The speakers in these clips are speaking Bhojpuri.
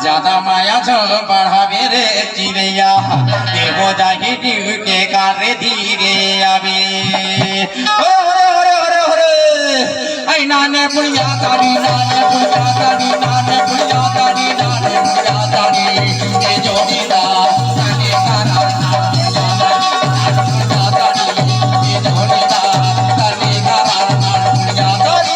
ज्यादा माया जो बढ़ावे रे चिड़ैया देवो जाही डिव के कारे धीरे आवे ओरे ओरे ओरे ओरे आई नाने पुलिया तारी नाने पुलिया तारी नाने पुलिया तारी नाने पुलिया तारी ये जोड़ीदा नाने कारा पुलिया तारी ये जोड़ीदा नाने कारा पुलिया तारी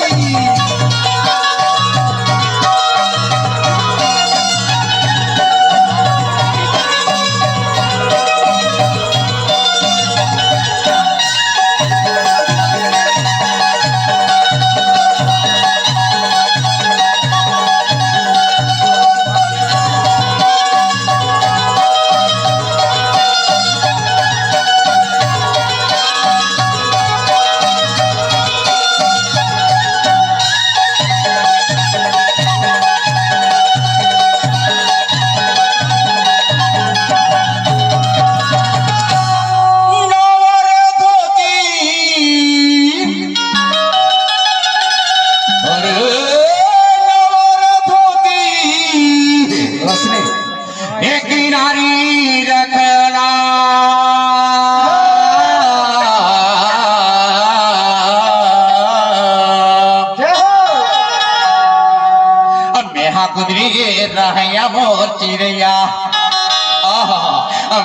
मोर चिड़ैया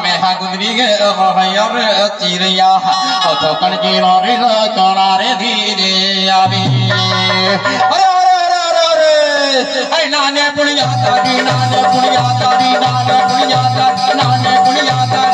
मैं गुदरी गे चिड़ैया थोकन की रे कणारे धीरे आवे अरे नाने पुलिया तारी नाने पुलिया तारी नाने पुलिया तारी नाने पुलिया तारी